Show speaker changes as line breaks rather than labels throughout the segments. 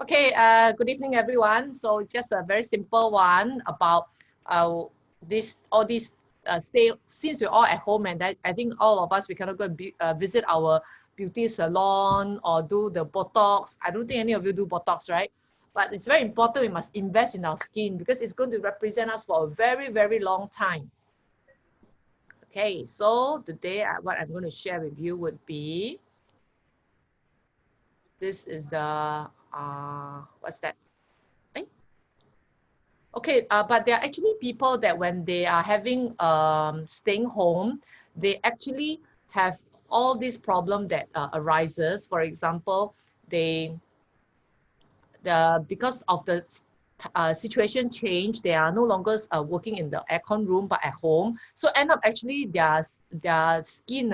Okay, good evening, everyone. So just a very simple one about all these stay, since we're all at home, and I think all of us, we cannot go and visit our beauty salon or do the Botox. I don't think any of you do Botox, right? But it's very important we must invest in our skin because it's going to represent us for a very, very long time. Okay, so today what I'm going to share with you would be, this is the, what's that? Eh? Okay, but there are actually people that when they are having staying home, they actually have all these problem that arises. For example, they because of the situation change, they are no longer working in the aircon room but at home. So end up actually their skin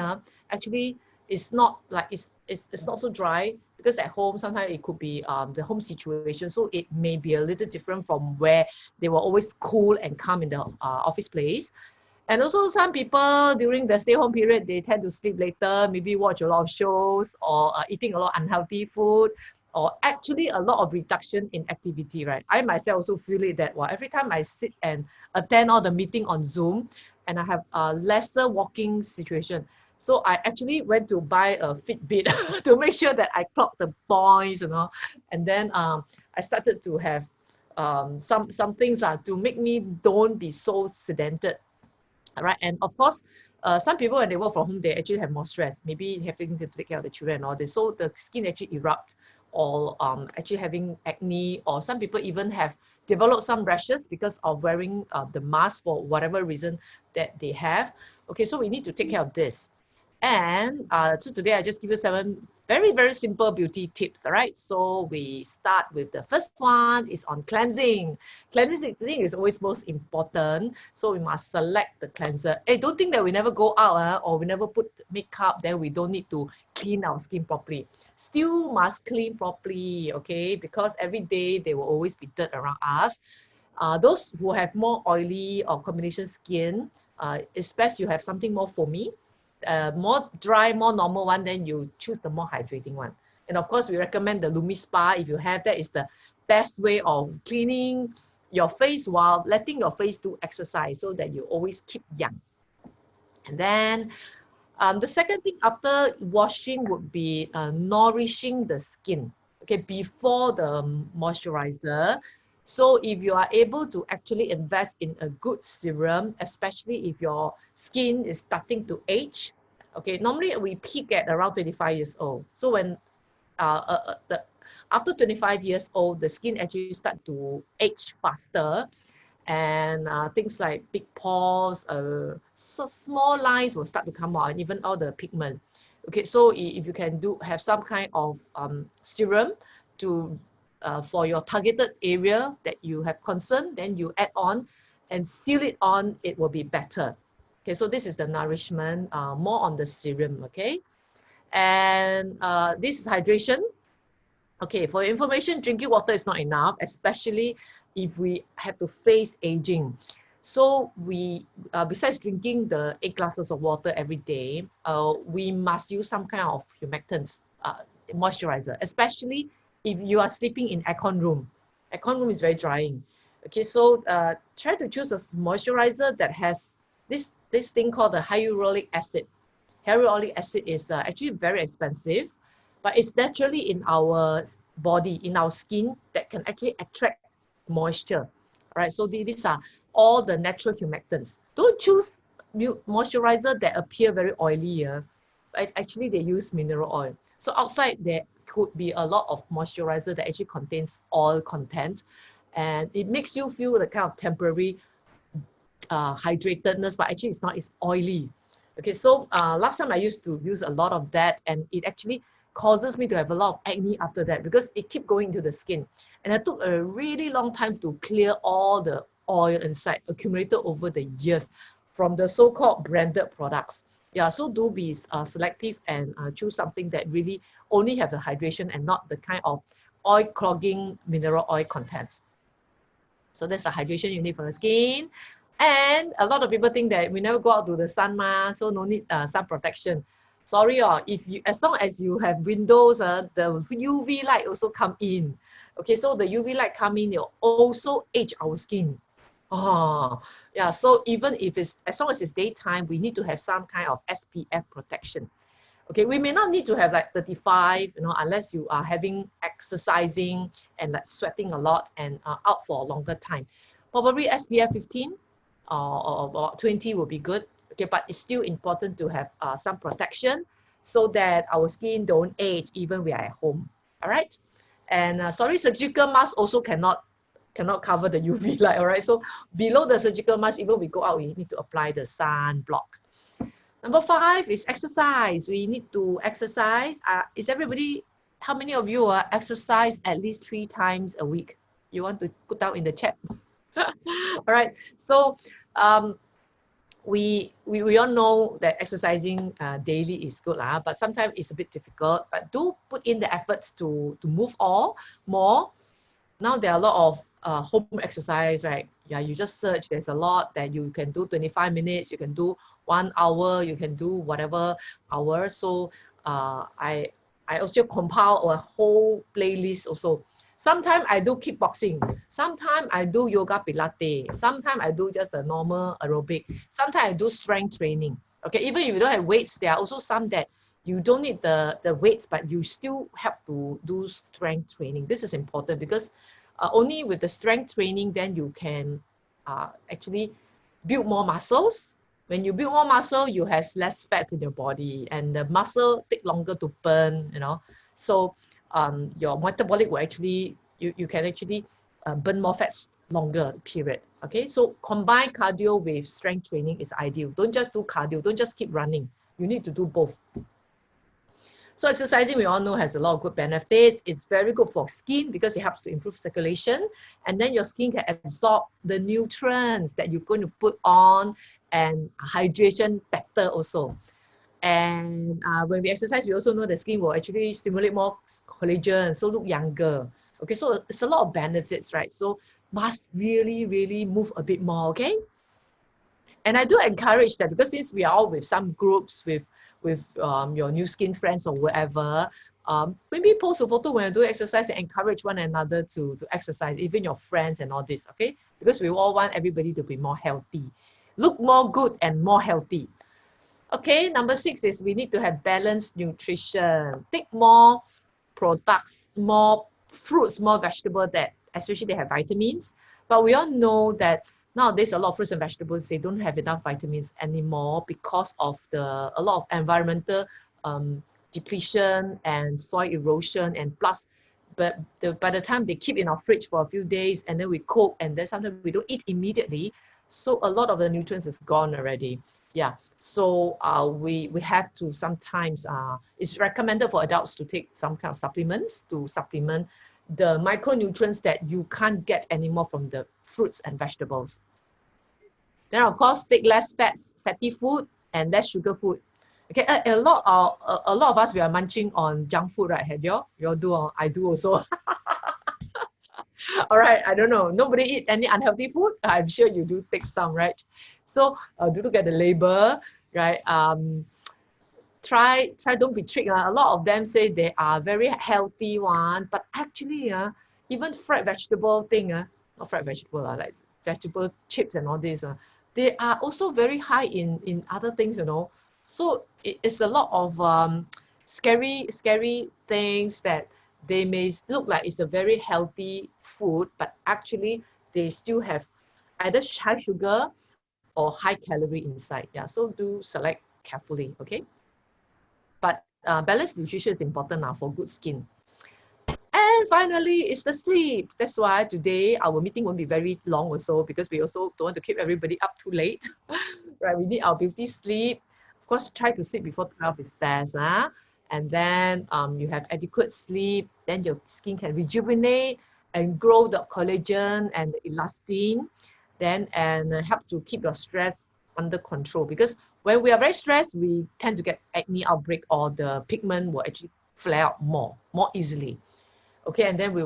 actually is not like it's not so dry because at home sometimes it could be the home situation. So it may be a little different from where they were always cool and calm in the office place. And also some people during the stay home period, they tend to sleep later, maybe watch a lot of shows or eating a lot of unhealthy food or actually a lot of reduction in activity, right? I myself also feel it that well, every time I sit and attend all the meeting on Zoom and I have a lesser walking situation. So I actually went to buy a Fitbit to make sure that I clock the points, and then I started to have some things to make me don't be so sedated. All right. And of course, some people when they work from home, they actually have more stress, maybe having to take care of the children and all this. So the skin actually erupt or actually having acne, or some people even have developed some rashes because of wearing the mask for whatever reason that they have. Okay, so we need to take care of this. And so today I just give you 7 very, very simple beauty tips. All right. So we start with the first one is on cleansing. Cleansing is always most important. So we must select the cleanser. Hey, don't think that we never go out or we never put makeup, then we don't need to clean our skin properly. Still must clean properly, okay? Because every day there will always be dirt around us. Those who have more oily or combination skin, it's best you have something more foamy, more dry, more normal one, then you choose the more hydrating one. And of course, we recommend the Lumi Spa. If you have that, is the best way of cleaning your face while letting your face do exercise so that you always keep young. And then the second thing after washing would be nourishing the skin, okay, before the moisturizer. So if you are able to actually invest in a good serum, especially if your skin is starting to age, okay, normally we peak at around 25 years old. So when after 25 years old, the skin actually start to age faster, and things like big pores, so small lines will start to come out, and even all the pigment. Okay, so if you can have some kind of serum to for your targeted area that you have concern, then you add on and seal it on, it will be better. Okay, so this is the nourishment, more on the serum. Okay, and this is hydration. Okay, for your information, drinking water is not enough, especially if we have to face aging. So we, besides drinking the 8 glasses of water every day, we must use some kind of humectants, moisturizer, especially if you are sleeping in aircon room. Aircon room is very drying. Okay, so try to choose a moisturizer that has this thing called the hyaluronic acid. Hyaluronic acid is actually very expensive, but it's naturally in our body, in our skin, that can actually attract moisture. All right, so these are all the natural humectants. Don't choose moisturizer that appear very oily. Actually, they use mineral oil. So outside there could be a lot of moisturizer that actually contains oil content, and it makes you feel the kind of temporary hydratedness, but actually it's not, it's oily. Okay, so last time I used to use a lot of that, and it actually causes me to have a lot of acne after that because it kept going into the skin. And it took a really long time to clear all the oil inside, accumulated over the years from the so-called branded products. Yeah, so do be selective and choose something that really only have the hydration and not the kind of oil clogging mineral oil content. So that's the hydration you need for the skin. And a lot of people think that we never go out to the sun, so no need sun protection. Sorry, if you, as long as you have windows, the UV light also come in. Okay, so the UV light coming, it will also age our skin. Oh, yeah. So even if it's, as long as it's daytime, we need to have some kind of SPF protection. Okay, we may not need to have like 35, unless you are having exercising and like sweating a lot and out for a longer time. Probably SPF 15 or 20 will be good. Okay, but it's still important to have some protection so that our skin don't age even we are at home. All right. And sorry, surgical mask also cannot cover the UV light. All right. So below the surgical mask, even we go out, we need to apply the sun block. Number 5 is exercise. We need to exercise. Is everybody, how many of you exercise at least 3 times a week? You want to put down in the chat? All right. So we all know that exercising daily is good, but sometimes it's a bit difficult. But do put in the efforts to move more. Now there are a lot of home exercise, right? Yeah, you just search. There's a lot that you can do. 25 minutes. You can do 1 hour. You can do whatever hour. So I also compile a whole playlist also. Sometimes I do kickboxing. Sometimes I do yoga pilates. Sometimes I do just a normal aerobic. Sometimes I do strength training. Okay, even if you don't have weights, there are also some that you don't need the weights, but you still have to do strength training. This is important because only with the strength training, then you can actually build more muscles. When you build more muscle, you have less fat in your body, and the muscle take longer to burn, So your metabolic will actually, you can actually burn more fats longer period. Okay, so combine cardio with strength training is ideal. Don't just do cardio, don't just keep running. You need to do both. So exercising, we all know, has a lot of good benefits. It's very good for skin because it helps to improve circulation. And then your skin can absorb the nutrients that you're going to put on, and hydration better also. And when we exercise, we also know the skin will actually stimulate more collagen, so look younger. Okay, so it's a lot of benefits, right? So must really, really move a bit more, okay? And I do encourage that, because since we are all with some groups with your Nu Skin friends or whatever, maybe post a photo when you do exercise and encourage one another to exercise, even your friends and all this, okay? Because we all want everybody to be more healthy, look more good and more healthy. Okay, number 6 is we need to have balanced nutrition. Take more products, more fruits, more vegetables that especially they have vitamins. But we all know that nowadays a lot of fruits and vegetables, they don't have enough vitamins anymore because of a lot of environmental depletion and soil erosion, and plus by the time they keep in our fridge for a few days and then we cook, and then sometimes we don't eat immediately, so a lot of the nutrients is gone already. Yeah, so we have to sometimes, it's recommended for adults to take some kind of supplements to supplement the micronutrients that you can't get anymore from the fruits and vegetables. Then of course, take less fatty food and less sugar food. Okay, a lot of us, we are munching on junk food, right? Have you all do? I do also. All right, I don't know. Nobody eat any unhealthy food? I'm sure you do take some, right? So do look at the label, right? Try, don't be tricked. A lot of them say they are very healthy one, but actually, even fried vegetable thing, not fried vegetable, like vegetable chips and all this, they are also very high in other things, So it's a lot of scary things that they may look like it's a very healthy food, but actually they still have either high sugar or high calorie inside. Yeah, so do select carefully, okay? But balanced nutrition is important now for good skin. And finally, it's the sleep. That's why today our meeting won't be very long also, because we also don't want to keep everybody up too late. Right? We need our beauty sleep. Of course, try to sleep before 12 is best. And then you have adequate sleep, then your skin can rejuvenate and grow the collagen and the elastin, then and help to keep your stress under control. Because when we are very stressed, we tend to get acne outbreak, or the pigment will actually flare out more easily. Okay, and then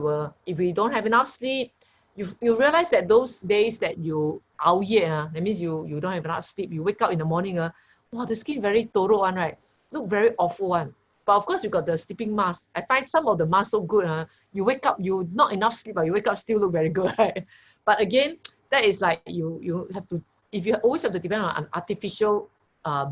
if we don't have enough sleep, you realize that those days that you that means you don't have enough sleep, you wake up in the morning, wow, the skin very toro one, right? Look very awful one. But of course, you got the sleeping mask. I find some of the masks so good. You wake up, you not enough sleep, but you wake up still look very good, right? But again, that is like you have to, if you always have to depend on artificial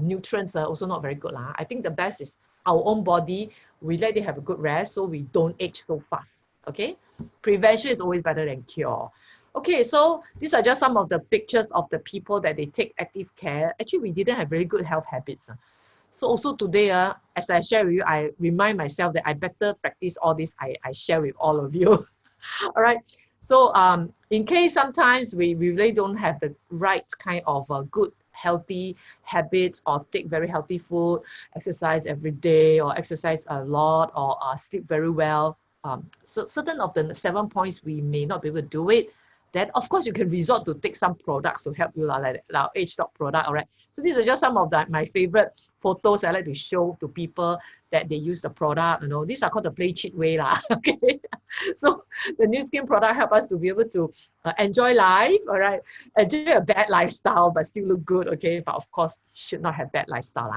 nutrients, are also not very good. I think the best is our own body. We let it have a good rest so we don't age so fast. Okay, prevention is always better than cure. Okay, so these are just some of the pictures of the people that they take active care. Actually, we didn't have very good health habits. So also today, as I share with you, I remind myself that I better practice all this I share with all of you. All right. So in case sometimes we really don't have the right kind of good healthy habits, or take very healthy food, exercise every day, or exercise a lot, or sleep very well, so certain of the 7 points we may not be able to do it, then of course you can resort to take some products to help you, like our Agetalk product. All right, so these are just some of my favorite photos I like to show to people that they use the product. These are called the play cheat way lah. Okay, so the Nu Skin product help us to be able to enjoy life. All right, enjoy a bad lifestyle but still look good. Okay, but of course should not have bad lifestyle.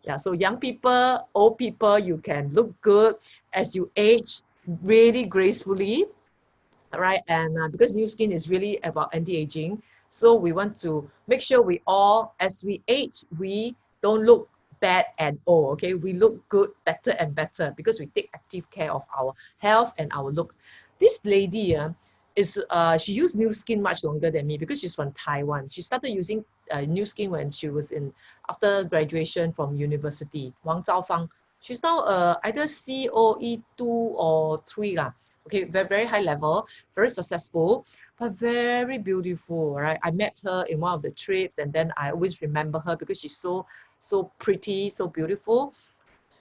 Yeah, so young people, old people, you can look good as you age really gracefully. All right, and because Nu Skin is really about anti-aging, so we want to make sure we all, as we age, we don't look bad and old. Okay, we look good, better and better, because we take active care of our health and our look. This lady she used Nu Skin much longer than me because she's from Taiwan. She started using Nu Skin when she was after graduation from university. Wang Zhaofang. She's now either COE 2 or 3 lah. Okay, very, very high level, very successful, but very beautiful, right? I met her in one of the trips, and then I always remember her because she's so pretty, so beautiful.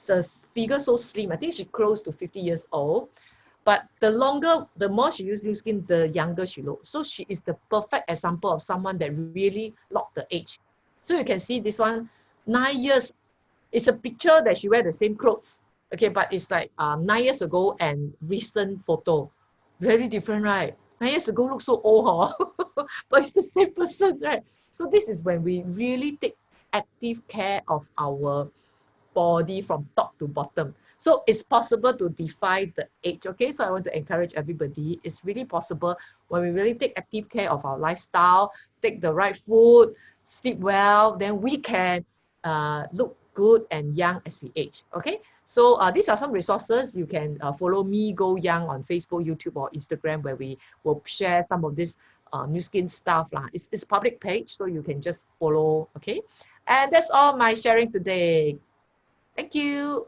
The figure so slim. I think she's close to 50 years old. But the more she used Nu Skin, the younger she looks. So she is the perfect example of someone that really locked the age. So you can see this one, 9 years. It's a picture that she wear the same clothes. Okay, but it's like 9 years ago and recent photo. Very different, right? 9 years ago looks so old, huh? But it's the same person, right? So this is when we really take active care of our body from top to bottom. So it's possible to defy the age. Okay, so I want to encourage everybody. It's really possible when we really take active care of our lifestyle, take the right food, sleep well, then we can look good and young as we age. Okay, so these are some resources. You can follow me, Go Young, on Facebook, YouTube, or Instagram, where we will share some of this Nu Skin stuff. It's public page, so you can just follow. Okay, and that's all my sharing today. Thank you.